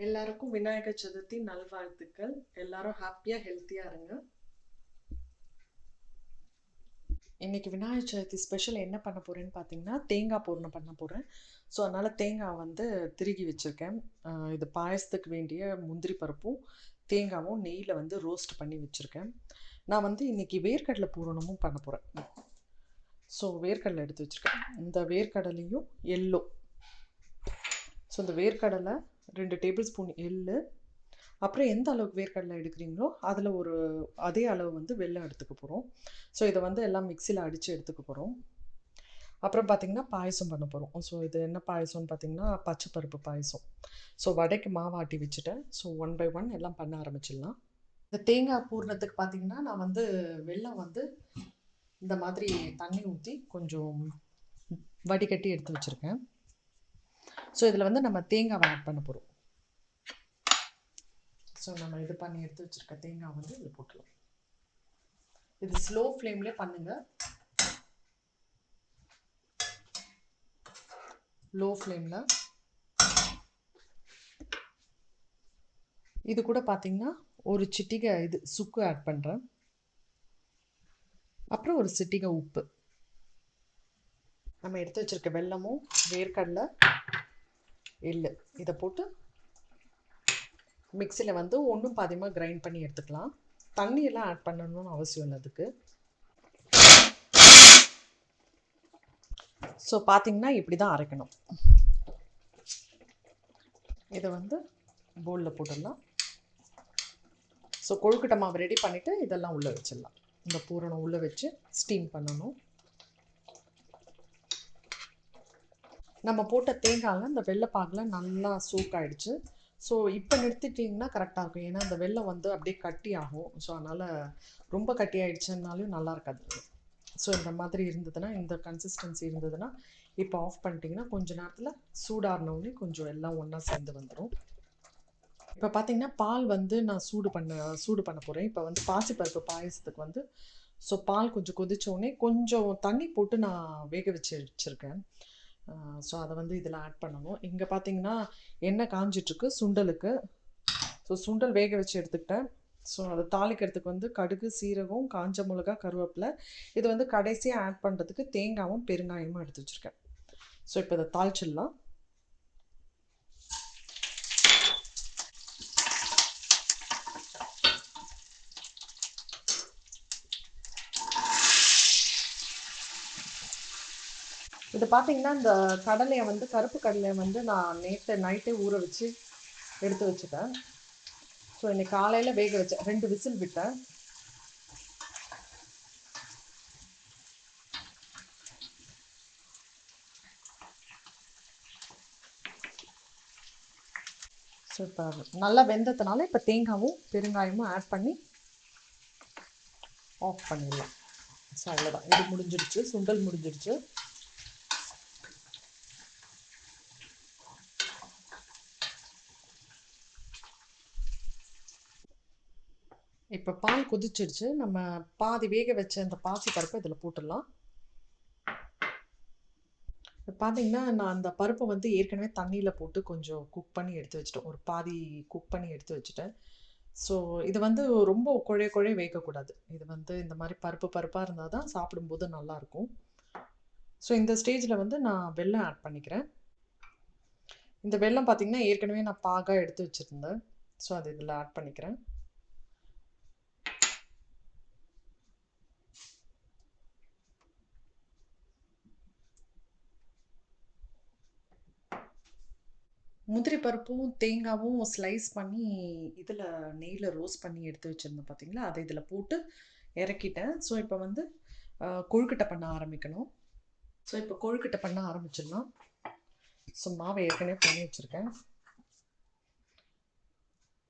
எல்லாருக்கும் விநாயகர் சதுர்த்தி நல்வாழ்த்துக்கள். எல்லாரும் ஹாப்பியா ஹெல்த்தியா இருங்க. இன்னைக்கு விநாயகர் சதுர்த்தி ஸ்பெஷல் என்ன பண்ண போறேன்னு பார்த்தீங்கன்னா, தேங்காய் பூரணம் பண்ண போறேன். ஸோ அதனால தேங்காய் வந்து திருகி வச்சிருக்கேன். இது பாயசத்துக்கு வேண்டிய முந்திரி பருப்பும் தேங்காவும் நெய்யில் வந்து ரோஸ்ட் பண்ணி வச்சுருக்கேன். நான் வந்து இன்னைக்கு வேர்க்கடலை பூரணமும் பண்ண போகிறேன். ஸோ வேர்க்கடலை எடுத்து வச்சுருக்கேன். இந்த வேர்க்கடலையும் எள்ளோ. ஸோ இந்த வேர்க்கடலை 2 டேபிள் ஸ்பூன் எள்ளு, அப்புறம் எந்த அளவுக்கு வேர்க்கடலை எடுக்கிறீங்களோ அதில் அதே அளவு வந்து வெல்லம் எடுத்துக்க போகிறோம். ஸோ இதை வந்து எல்லாம் மிக்சியில் அடித்து எடுத்துக்க போகிறோம். அப்புறம் பார்த்திங்கன்னா பாயசம் பண்ண போகிறோம். ஸோ இது என்ன பாயசம்னு பார்த்திங்கன்னா பச்சைப்பருப்பு பாயசம். ஸோ வடைக்கு மாவாட்டி வச்சுட்டேன். ஸோ 1 by 1 எல்லாம் பண்ண ஆரம்பிச்சிடலாம். இந்த தேங்காய் பூரணத்துக்கு பார்த்திங்கன்னா நான் வந்து வெல்லம் வந்து இந்த மாதிரி தண்ணி ஊற்றி கொஞ்சம் வடிகட்டி எடுத்து வச்சுருக்கேன். ஸோ இதில் வந்து நம்ம தேங்காவை ஆட் பண்ண போகிறோம். ஸோ நம்ம இது பண்ணி எடுத்து வச்சுருக்க தேங்காய் வந்து இதில் போட்டுருவோம். இது ஸ்லோ ஃப்ளேம்லேயே பண்ணுங்கள். லோ ஃப்ளேமில் இது கூட பார்த்தீங்கன்னா ஒரு சிட்டிகை இது சுக்கு ஆட் பண்ணுறேன். அப்புறம் ஒரு சிட்டிகை உப்பு. நம்ம எடுத்து வச்சுருக்க வெல்லமும் வேர்க்கடலை எள்ளு இதை போட்டு மிக்சியில் வந்து ஒன்றும் பாதியமாக கிரைண்ட் பண்ணி எடுத்துக்கலாம். தண்ணியெல்லாம் ஆட் பண்ணணும்னு அவசியம் இல்லை அதுக்கு. ஸோ பார்த்தீங்கன்னா இப்படி தான் அரைக்கணும். இதை வந்து பவுலில் போட்டுடலாம். ஸோ கொழுக்கட்டை மாவு ரெடி பண்ணிவிட்டு இதெல்லாம் உள்ளே வச்சிடலாம். இந்த பூரணம் உள்ளே வச்சு ஸ்டீம் பண்ணணும். நம்ம போட்ட தேங்காயில் இந்த வெள்ளைப்பாகில் நல்லா சோக் ஆகிடுச்சு. ஸோ இப்போ நிறுத்திட்டிங்கன்னா கரெக்டாக இருக்கும். ஏன்னா அந்த வெல்லம் வந்து அப்படியே கட்டி ஆகும். ஸோ அதனால் ரொம்ப கட்டி ஆகிடுச்சுன்னாலும் நல்லா இருக்காது. ஸோ இந்த மாதிரி இருந்ததுன்னா, இந்த கன்சிஸ்டன்சி இருந்ததுன்னா இப்போ ஆஃப் பண்ணிட்டிங்கன்னா கொஞ்சம் நேரத்தில் சூடாறினோடனே கொஞ்சம் எல்லாம் ஒன்றா சேர்ந்து வந்துடும். இப்போ பார்த்தீங்கன்னா பால் வந்து நான் சூடு பண்ண போகிறேன். இப்போ வந்து பாசிப்பருப்பு பாயசத்துக்கு வந்து ஸோ பால் கொஞ்சம் கொதித்தோடனே கொஞ்சம் தண்ணி போட்டு நான் வேக வச்சுருக்கேன். ஸோ அதை வந்து இதில் ஆட் பண்ணணும். இங்கே பார்த்தீங்கன்னா எண்ணெய் காஞ்சிட்ருக்கு சுண்டலுக்கு. ஸோ சுண்டல் வேக வச்சு எடுத்துக்கிட்டேன். ஸோ அதை தாளிக்கிறதுக்கு வந்து கடுகு, சீரகம், காஞ்ச மிளகா, கருவேப்பிலை. இது வந்து கடைசியாக ஆட் பண்ணுறதுக்கு தேங்காயும் பெருங்காயமும் எடுத்து வச்சுருக்கேன். ஸோ இப்போ இதை தாளிச்சிடலாம். இது பார்த்தீங்கன்னா இந்த கடலையை வந்து கருப்பு கடலையை வந்து நான் நேற்று நைட்டே ஊற வச்சு எடுத்து வச்சுட்டேன். ஸோ இன்னைக்கு காலையில் வேக வச்சேன். 2 விசில் விட்டேன். ஸோ இப்போ நல்லா வெந்ததுனால இப்போ தேங்காயும் பெருங்காயமும் ஆட் பண்ணி ஆஃப் பண்ணிடலாம். ஸோ அவ்வளோதான், இது முடிஞ்சிடுச்சு. சுண்டல் முடிஞ்சிடுச்சு. இப்போ பால் கொதிச்சிடுச்சு. நம்ம பாதி வேக வச்ச அந்த பாசி பருப்பை இதில் போட்டுடலாம். பார்த்தீங்கன்னா நான் அந்த பருப்பை வந்து ஏற்கனவே தண்ணியில் போட்டு கொஞ்சம் குக் பண்ணி எடுத்து வச்சுட்டேன். ஒரு பாதி குக் பண்ணி எடுத்து வச்சுட்டேன். ஸோ இது வந்து ரொம்ப குழைய வேகக்கூடாது. இது வந்து இந்த மாதிரி பருப்பாக இருந்தால் தான் சாப்பிடும்போது நல்லாயிருக்கும். ஸோ இந்த ஸ்டேஜில் வந்து நான் வெல்லம் ஆட் பண்ணிக்கிறேன். இந்த வெல்லம் பார்த்திங்கன்னா ஏற்கனவே நான் பாகாக எடுத்து வச்சுருந்தேன். ஸோ அது இதில் ஆட் பண்ணிக்கிறேன். முந்திரி பருப்பும் தேங்காவும் ஸ்லைஸ் பண்ணி இதில் நெய்யில் ரோஸ்ட் பண்ணி எடுத்து வச்சுருந்தேன் பார்த்தீங்களா, அதை இதில் போட்டு இறக்கிட்டேன். ஸோ இப்போ வந்து கொழுக்கட்டை பண்ண ஆரம்பிக்கணும். ஸோ இப்போ கொழுக்கட்டை பண்ண ஆரம்பிச்சிடலாம். ஸோ மாவை ஏற்கனவே பண்ணி வச்சுருக்கேன்.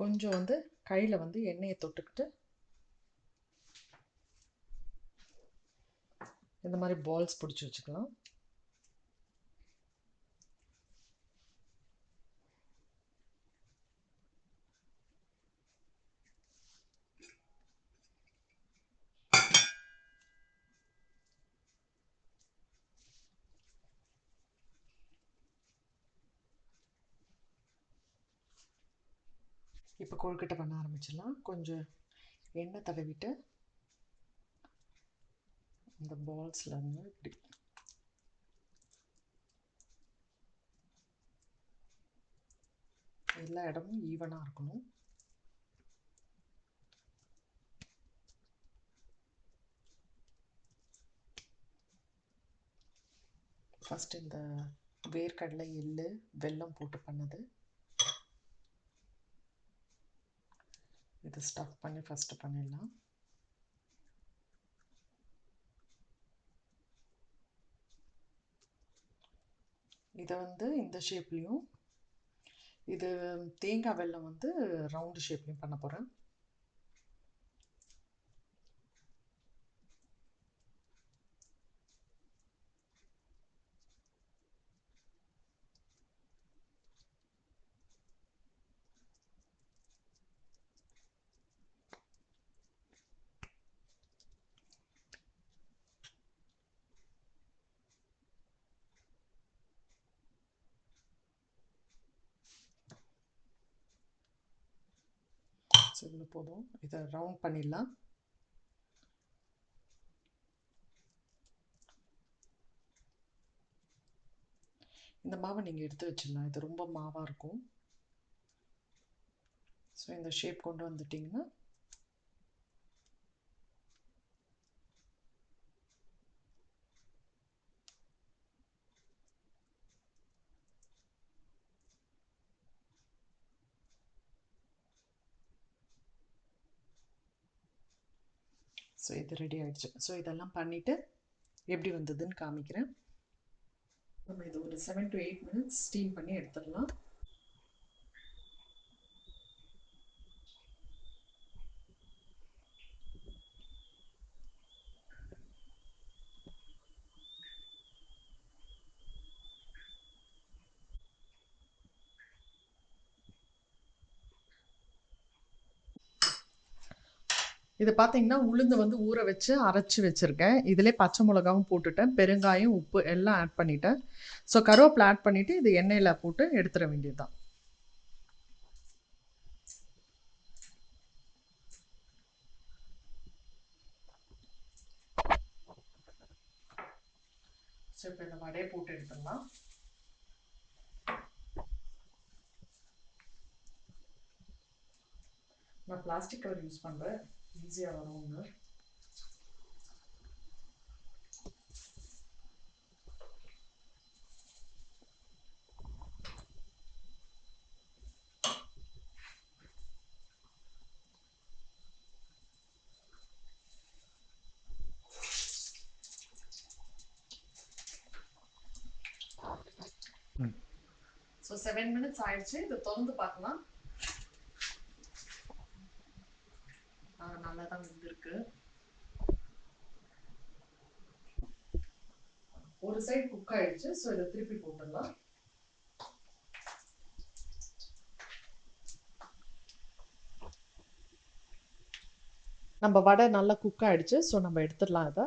கொஞ்சம் வந்து கையில் வந்து எண்ணெயை தொட்டுக்கிட்டு இந்த மாதிரி பால்ஸ் பிடிச்சி வச்சுக்கலாம். இப்போ கொழுக்கட்டை பண்ண ஆரம்பிச்சிடலாம். கொஞ்சம் எண்ணெய் தடவிட்டு இந்த பால்ஸில் இருந்து இப்படி எல்லா இடமும் ஈவனாக இருக்கணும். ஃபஸ்ட் இந்த வேர்க்கடலை, எள்ளு, வெல்லம் போட்டு பண்ணது. இது ஸ்டஃப் பண்ணி ஃபஸ்ட்டு பண்ணிடலாம். இதை வந்து இந்த ஷேப்லேயும், இது தேங்காய் வெல்லம் வந்து ரவுண்டு ஷேப்லேயும் பண்ண போகிறேன். இவ்வளோ போதும். இதை ரவுண்ட் பண்ணிடலாம். இந்த மாவை நீங்கள் எடுத்து வச்சிடலாம். இது ரொம்ப மாவாக இருக்கும். ஸோ இந்த ஷேப் கொண்டு வந்துட்டிங்கன்னா ஸோ இது ரெடி ஆகிடுச்சு. ஸோ இதெல்லாம் பண்ணிவிட்டு எப்படி வந்ததுன்னு காமிக்கிறேன். நம்ம இது ஒரு 7 to 8 minutes ஸ்டீம் பண்ணி எடுத்துடலாம். இது பார்த்தீங்கன்னா உளுந்து வந்து ஊற வச்சு அரைச்சி வச்சுருக்கேன். இதிலே பச்சை மிளகாவும் போட்டுட்டேன், பெருங்காயம், உப்பு எல்லாம் ஆட் பண்ணிட்டேன். ஸோ கருவேப்பிலை ஆட் பண்ணிவிட்டு இது எண்ணெயில் போட்டு எடுத்துட வேண்டியது தான். ஸோ இப்போ இந்த வடையை போட்டு எடுத்துடலாம். நான் பிளாஸ்டிக் கவர் யூஸ் பண்ணுறேன், ஈஸியாக வரும்னு. ஸோ 7 minutes ஆயிடுச்சு. இதை திறந்து பார்க்கலாம். நல்லா தான் வந்துருக்கு. ஒரு சைடு குக் ஆயிடுச்சு. ஸோ இதை திருப்பி போட்டுடலாம். நம்ம வடை நல்லா குக் ஆயிடுச்சு. ஸோ நம்ம எடுத்துடலாம் இதை.